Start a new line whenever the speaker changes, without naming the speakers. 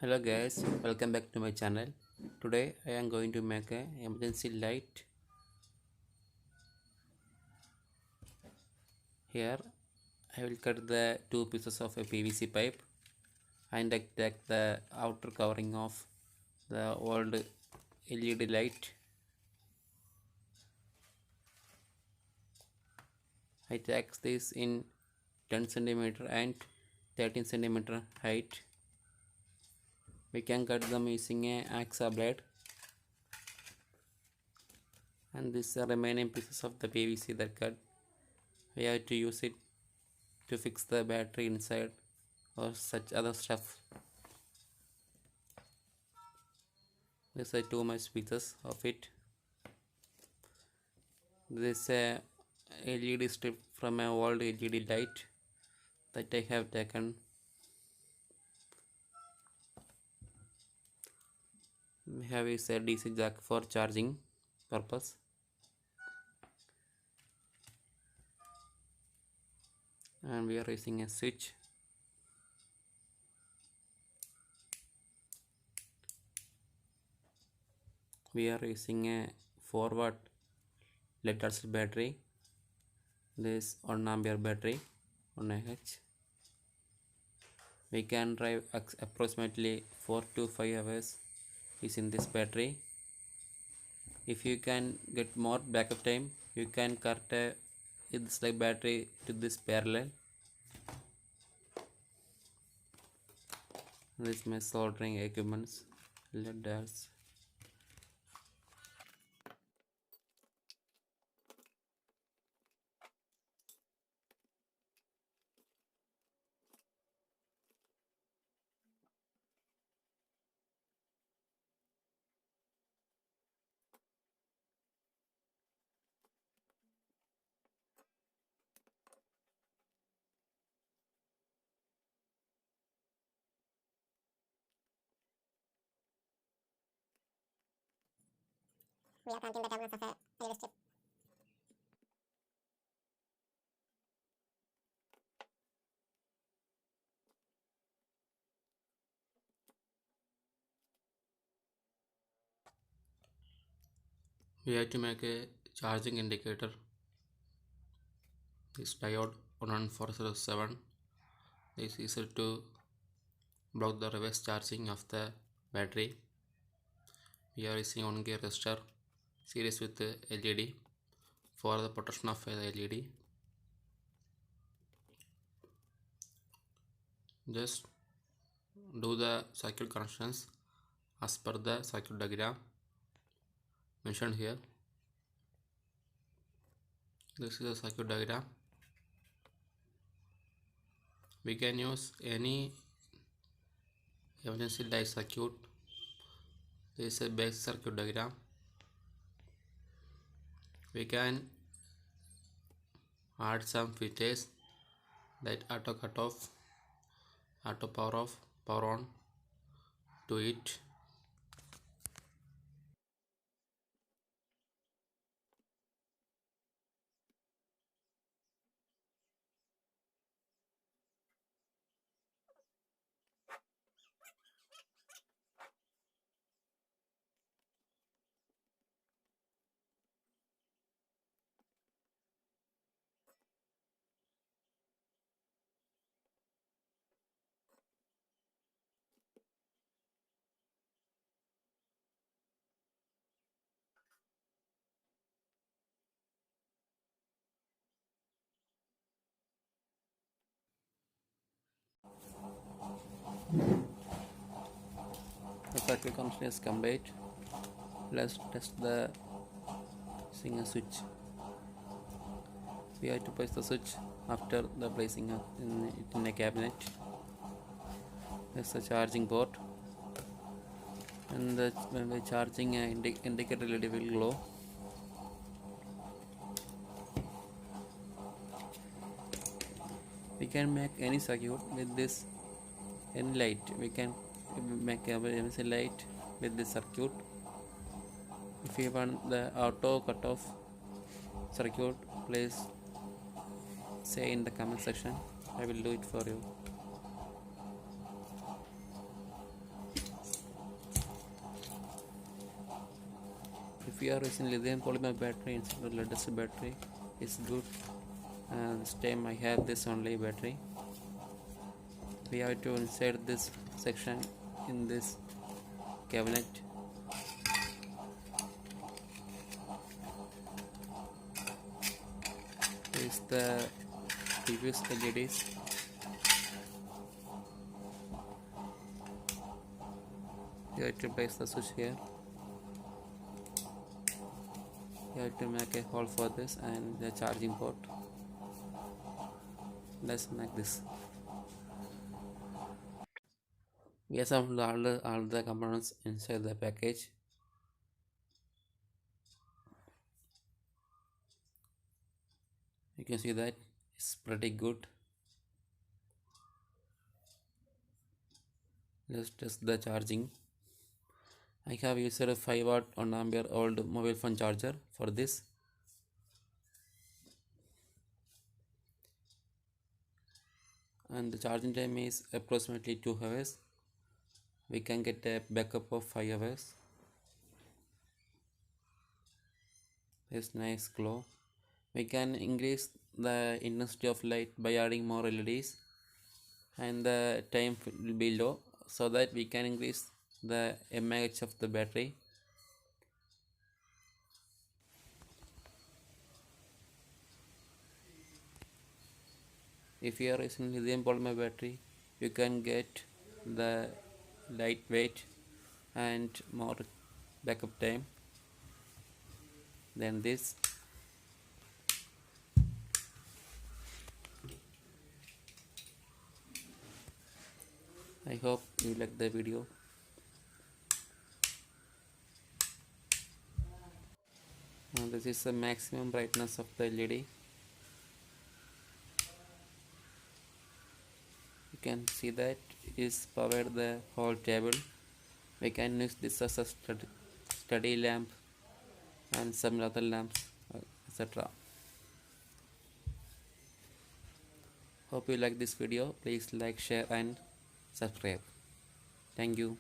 Hello guys, welcome back to my channel. Today I am going to make a emergency light. Here I will cut the two pieces of a PVC pipe and I take the outer covering of the old LED light. I take this in 10 centimeter and 13 centimeter height. We can cut them using a axa blade, and these are remaining pieces of the PVC that cut. We have to use it to fix the battery inside or such other stuff. These are too much pieces of it. This is a LED strip from an old LED light that I have taken. We have is a DC jack for charging purpose, and we are using a switch. We are using a 4 watt lead acid battery. This 1 ampere battery, 1 Ah. We can drive approximately 4 to 5 hours using this battery. If you can get more backup time, you can connect this like battery to this parallel. This is my soldering equipments, leaders.
We are counting the terminals of a LED strip.
We have to make a charging indicator. This diode 11407 is used to block the reverse charging of the battery. We are using 1K resistor series with the LED for the protection of the LED. Just do the circuit connections as per the circuit diagram mentioned here. This is the circuit diagram. We can use any emergency light circuit. This is a basic circuit diagram. We can add some features like auto cut off, auto power off, power on to it. The circuit connection is complete. Let's test the single switch. We have to place the switch after the placing it in a cabinet. There's a charging port, and when we're charging, indicator LED will glow. We can make any circuit with this any light. We can make a emergency light with this circuit. If you want the auto cut off circuit, please say in the comment section. I will do it for you. If you are using lithium polymer battery instead of lead acid battery, it's good. This time I have this only battery. We have to insert this section in this cabinet. Is the previous LEDs. You have to place the switch here. You have to make a hole for this and the charging port. Let's make this. We assembled all the components inside the package. You can see that it's pretty good. Let's test the charging. I have used a 5 watt 1 ampere old mobile phone charger for this. And the charging time is approximately 2 hours. We can get a backup of 5 hours. This nice glow. We can increase the intensity of light by adding more LEDs, and the time will be low, so that we can increase the mAh of the battery. If you are using lithium polymer battery, you can get the lightweight and more backup time than this. I hope you like the video. This is the maximum brightness of the LED. You can see that it is powered the whole table. We can use this as a study lamp and some other lamps, etc. Hope you like this video. Please like, share and subscribe. Thank you.